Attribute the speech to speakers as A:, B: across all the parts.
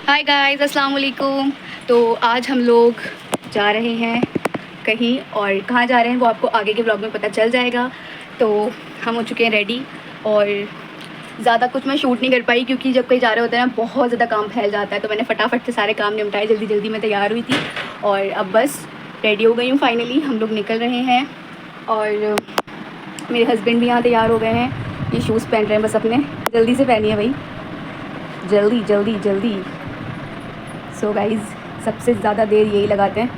A: Hi guys, अस्सलाम वालेकुम। तो आज हम लोग जा रहे हैं कहीं, और कहाँ जा रहे हैं वो आपको आगे के ब्लॉग में पता चल जाएगा। तो हम हो चुके हैं रेडी, और ज़्यादा कुछ मैं शूट नहीं कर पाई क्योंकि जब कहीं जा रहे होते हैं ना बहुत ज़्यादा काम फैल जाता है। तो मैंने फटाफट से सारे काम निपटाए, जल्दी जल्दी में तैयार हुई थी और अब बस रेडी हो गई हूँ। फाइनली हम लोग निकल रहे हैं और मेरे हस्बैंड भी यहाँ तैयार हो गए हैं। ये शूज़ पहन रहे हैं, बस अपने जल्दी से पहनिए भाई, जल्दी जल्दी जल्दी। सो गाइज़, सबसे ज़्यादा देर यही लगाते हैं,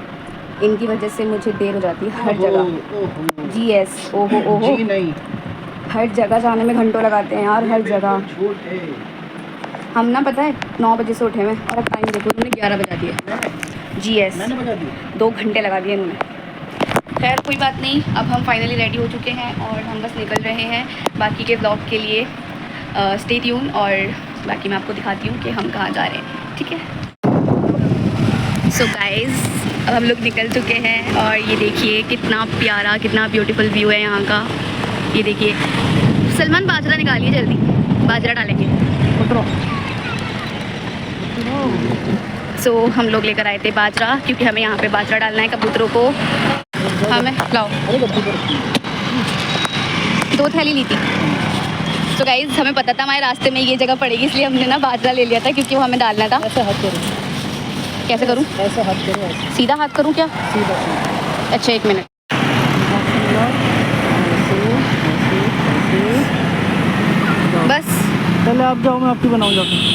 A: इनकी वजह से मुझे देर हो जाती है हर जगह। जी एस, ओहो ओहो, हर जगह जाने में घंटों लगाते हैं यार, हर जगह। हम ना पता है 9 बजे से उठे हुए और अब टाइम देखो उन्होंने 11 बजा दिए। जी एस, 2 घंटे लगा दिए इन्होंने। खैर कोई बात नहीं, अब हम फाइनली रेडी हो चुके हैं और हम बस निकल रहे हैं बाकी के ब्लॉग के लिए। स्टे ट्यून, और बाकी मैं आपको दिखाती हूँ कि हम कहाँ जा रहे हैं, ठीक है। सो गाइज़, अब हम लोग निकल चुके हैं और ये देखिए कितना प्यारा, कितना ब्यूटीफुल व्यू है यहाँ का। ये देखिए, सलमान बाजरा निकालिए जल्दी, बाजरा डालेंगे। सो हम लोग लेकर आए थे बाजरा क्योंकि हमें यहाँ पे बाजरा डालना है कबूतरों को। हमें लाओ 2 थैली ली थी। तो गाइज़, हमें पता था हमारे रास्ते में ये जगह पड़ेगी, इसलिए हमने ना बाजरा ले लिया था क्योंकि वो हमें डालना था।
B: ऐसे हाथ करो,
A: कैसे करूँ?
B: ऐसे हाथ करो, ऐसे
A: सीधा हाथ करूँ क्या?
B: सीधा सीधा।
A: अच्छा, 1 मिनट। बस
B: पहले आप जाओ, मैं आपकी बनाऊँ जाकर।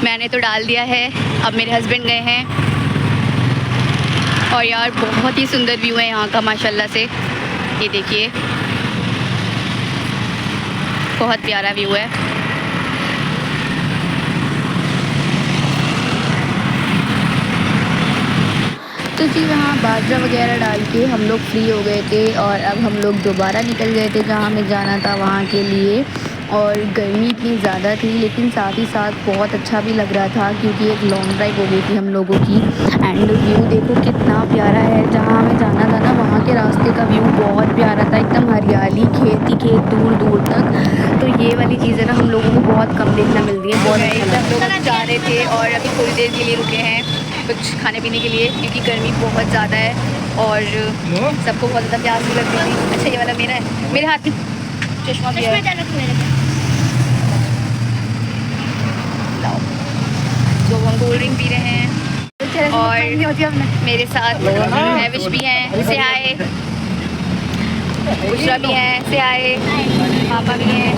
A: मैंने तो डाल दिया है, अब मेरे हस्बैंड गए हैं। और यार बहुत ही सुंदर व्यू है यहाँ का माशाल्लाह से। ये देखिए, बहुत प्यारा व्यू है। तो जी वहाँ बाजरा वगैरह डाल के हम लोग फ्री हो गए थे और अब हम लोग दोबारा निकल गए थे जहाँ हमें जाना था वहाँ के लिए। और गर्मी इतनी ज़्यादा थी लेकिन साथ ही साथ बहुत अच्छा भी लग रहा था क्योंकि एक लॉन्ग ड्राइव हो गई थी हम लोगों की। एंड व्यू देखो कितना प्यारा है, जहाँ हमें जाना था ना वहाँ के रास्ते का व्यू बहुत प्यारा था, एकदम हरियाली, खेत ही खेत दूर दूर तक। तो ये वाली चीज़ें ना हम लोगों को बहुत कम देखना मिलती है। बहुत अच्छा, हम लोग जा रहे थे और अभी थोड़ी देर के लिए रुके हैं कुछ खाने पीने के लिए क्योंकि गर्मी बहुत ज़्यादा है और सबको बहुत ज़्यादा प्यास भी लगती थी। अच्छा, ये वाला मेरा है, मेरे हाथ में चश्मा भी है। तो हम कोल्ड ड्रिंक पी रहे हैं और मेरे साथ महविश भी हैं, से आए, बुशरा भी हैं, से आए, पापा भी हैं,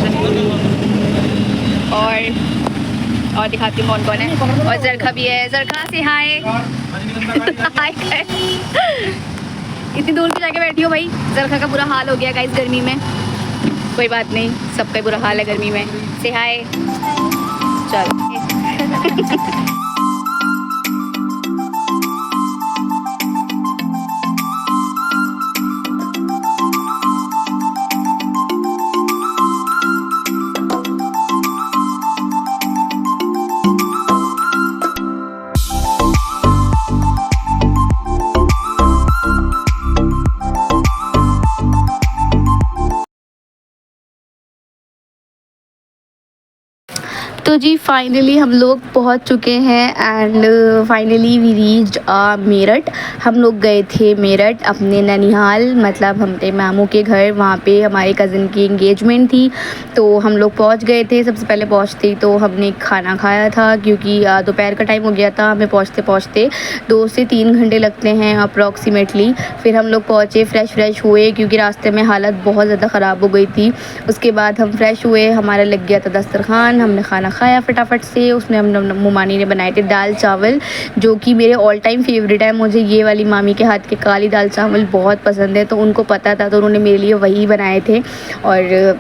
A: और दिखाती हूँ कौन कौन है। और जरखा भी है, जरखा से हाय। इतनी दूर की जाके बैठी हो भाई। जरखा का बुरा हाल हो गया गाइस गर्मी में, कोई बात नहीं, सबका बुरा हाल है गर्मी में। से हाय, चलो। तो जी फाइनली हम लोग पहुंच चुके हैं and finally we reached Meerut. हम लोग गए थे मेरठ अपने ननिहाल, मतलब हमारे मामू के घर, वहाँ पे हमारे कज़न की एंगेजमेंट थी। तो हम लोग पहुंच गए थे, सबसे पहले पहुंचते ही तो हमने खाना खाया था क्योंकि दोपहर का टाइम हो गया था। हमें पहुंचते पहुंचते 2 से 3 घंटे लगते हैं अप्रॉक्सीमेटली। फिर हम लोग पहुँचे, फ्रेश हुए क्योंकि रास्ते में हालत बहुत ज़्यादा ख़राब हो गई थी। उसके बाद हम फ्रेश हुए, हमारा लग गया था दस्तरखान, हमने खाना खाया फटाफट से। उसमें हम मुमानी ने बनाए थे दाल चावल, जो कि मेरे ऑल टाइम फेवरेट है। मुझे ये वाली मामी के हाथ के काली दाल चावल बहुत पसंद है, तो उनको पता था तो उन्होंने मेरे लिए वही बनाए थे। और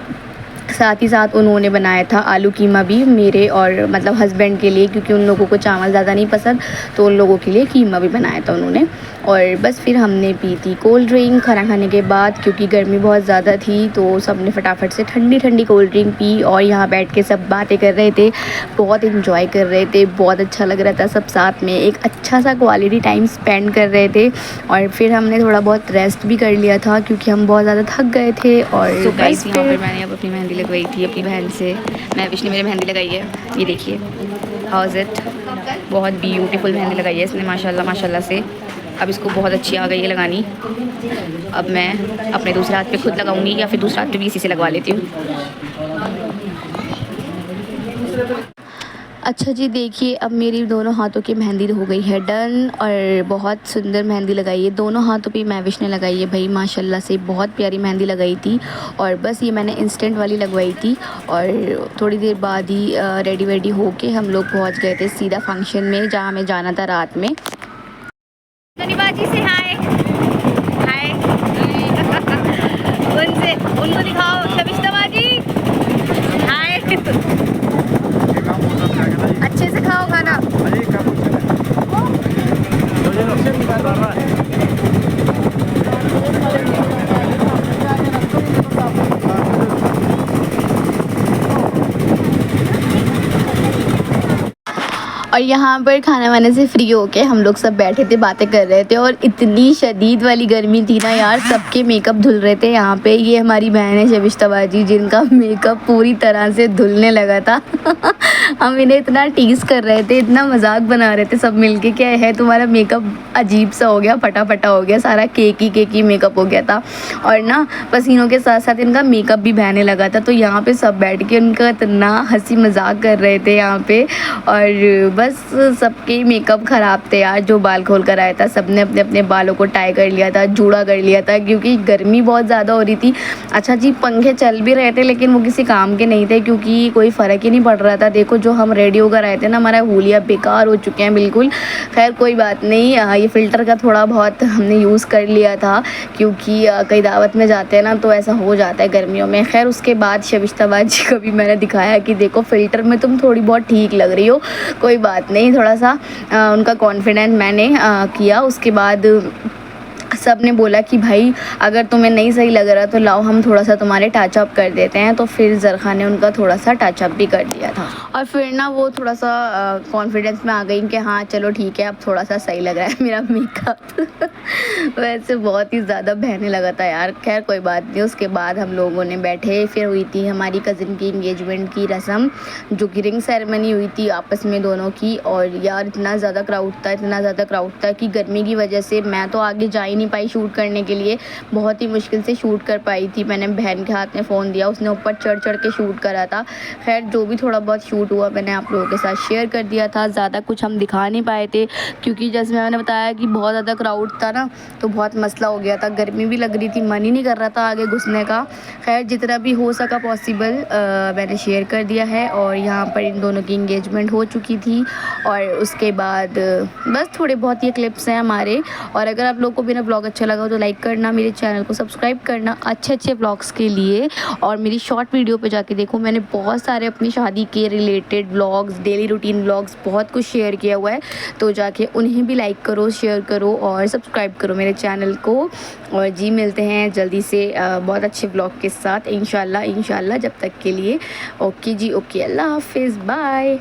A: साथ ही साथ उन्होंने बनाया था आलू कीमा भी मेरे और मतलब हस्बैंड के लिए, क्योंकि उन लोगों को चावल ज़्यादा नहीं पसंद, तो उन लोगों के लिए कीमा भी बनाया था उन्होंने। और बस फिर हमने पी थी कोल्ड ड्रिंक खाना खाने के बाद, क्योंकि गर्मी बहुत ज़्यादा थी तो सब ने फटाफट से ठंडी ठंडी कोल्ड ड्रिंक पी और यहाँ बैठ के सब बातें कर रहे थे, बहुत इन्जॉय कर रहे थे, बहुत अच्छा लग रहा था सब साथ में एक अच्छा सा क्वालिटी टाइम स्पेंड कर रहे थे। और फिर हमने थोड़ा बहुत रेस्ट भी कर लिया था क्योंकि हम बहुत ज़्यादा थक गए थे। और
B: तो गाइस
A: यहाँ पर मैंने अब अपनी मेहंदी लगवाई थी अपनी बहन से। महविश ने मेरी मेहंदी लगाई है, ये देखिए हाउ इज़ इट, बहुत ब्यूटीफुल मेहंदी लगाई है इसने माशाल्लाह माशाल्लाह से। अब इसको बहुत अच्छी आ गई है लगानी। अब मैं अपने दूसरे हाथ पे खुद लगाऊंगी या फिर दूसरे हाथ पे भी इसी से लगवा लेती हूँ। अच्छा जी देखिए, अब मेरी दोनों हाथों की मेहंदी हो गई है डन और बहुत सुंदर मेहंदी लगाई है। दोनों हाथों पे महविश ने लगाई है भाई माशाल्लाह से, बहुत प्यारी मेहंदी लगाई थी। और बस ये मैंने इंस्टेंट वाली लगवाई थी और थोड़ी देर बाद ही रेडी वेडी होके हम लोग पहुंच गए थे सीधा फंक्शन में जहां हमें जाना था रात में। धन्यवाद से हाय हाय उनसे उनको दिखाओ शबिश्ता बाजी हाय। अच्छे से खाओ खाना। और यहाँ पर खाना वाने से फ्री होके हम लोग सब बैठे थे बातें कर रहे थे और इतनी शदीद वाली गर्मी थी ना यार, सबके मेकअप धुल रहे थे। यहाँ पे ये हमारी बहन है शबिश्ता बाजी जिनका मेकअप पूरी तरह से धुलने लगा था। हम इन्हें इतना टीज़ कर रहे थे, इतना मजाक बना रहे थे सब मिलके, क्या है तुम्हारा मेकअप अजीब सा हो गया, फटा फटा हो गया, सारा केकी मेकअप हो गया था। और ना पसीनों के साथ साथ इनका मेकअप भी बहने लगा था। तो यहाँ पे सब बैठ के उनका इतना हंसी मजाक कर रहे थे यहाँ पे। और बस सबके मेकअप ख़राब थे यार, जो बाल खोल कर आया था सबने अपने अपने बालों को टाई कर लिया था, जूड़ा कर लिया था क्योंकि गर्मी बहुत ज़्यादा हो रही थी। अच्छा जी पंखे चल भी रहे थे लेकिन वो किसी काम के नहीं थे क्योंकि कोई फ़र्क ही नहीं पड़ रहा था। देखो जो हम रेडी होकर आए थे ना, हमारा हुलिया बेकार हो चुके हैं बिल्कुल। खैर कोई बात नहीं, ये फ़िल्टर का थोड़ा बहुत हमने यूज़ कर लिया था क्योंकि कई दावत में जाते हैं ना तो ऐसा हो जाता है गर्मियों में। खैर उसके बाद शबिश्ता बाजी को भी मैंने दिखाया कि देखो फ़िल्टर में तुम थोड़ी बहुत ठीक लग रही हो, कोई बात नहीं। थोड़ा सा उनका कॉन्फिडेंट मैंने किया। उसके बाद सब ने बोला कि भाई अगर तुम्हें नहीं सही लग रहा तो लाओ हम थोड़ा सा तुम्हारे टचअप कर देते हैं। तो फिर ज़रख़ा ने उनका थोड़ा सा टचअप भी कर दिया था और फिर ना वो थोड़ा सा कॉन्फिडेंस में आ गई कि हाँ चलो ठीक है अब थोड़ा सा सही लग रहा है मेरा मेकअप। वैसे बहुत ही ज़्यादा बहने लगा था यार। खैर कोई बात नहीं। उसके बाद हम लोगों ने बैठे, फिर हुई थी हमारी कज़िन की इंगेजमेंट की रस्म, जो कि रिंग सेरेमनी हुई थी आपस में दोनों की। और यार इतना ज़्यादा क्राउड था, इतना ज़्यादा क्राउड था कि गर्मी की वजह से मैं तो आगे जा ही नहीं पाई शूट करने के लिए, बहुत ही मुश्किल से शूट कर पाई थी। मैंने बहन के हाथ में फ़ोन दिया, उसने ऊपर चढ़ चढ़ के शूट करा था। खैर जो भी थोड़ा बहुत शूट हुआ मैंने आप लोगों के साथ शेयर कर दिया था। ज़्यादा कुछ हम दिखा नहीं पाए थे क्योंकि जैसे मैंने बताया कि बहुत ज़्यादा क्राउड था ना, तो बहुत मसला हो गया था, गर्मी भी लग रही थी, मन ही नहीं कर रहा था आगे घुसने का। खैर जितना भी हो सका पॉसिबल मैंने शेयर कर दिया है। और यहाँ पर इन दोनों की इंगेजमेंट हो चुकी थी और उसके बाद बस थोड़े बहुत ये क्लिप्स हैं हमारे। और अगर आप लोग को मेरा ब्लॉग अच्छा लगा हो तो लाइक करना, मेरे चैनल को सब्सक्राइब करना अच्छे अच्छे ब्लॉग्स के लिए। और मेरी शॉर्ट वीडियो पे जाके देखो, मैंने बहुत सारे अपनी शादी के related blogs, daily routine blogs बहुत कुछ शेयर किया हुआ है, तो जाके उन्हें भी लाइक करो, शेयर करो और सब्सक्राइब करो मेरे चैनल को। और जी मिलते हैं जल्दी से बहुत अच्छे ब्लॉग के साथ इंशाल्लाह। जब तक के लिए ओके जी, ओके, अल्लाह हाफिज़, बाय।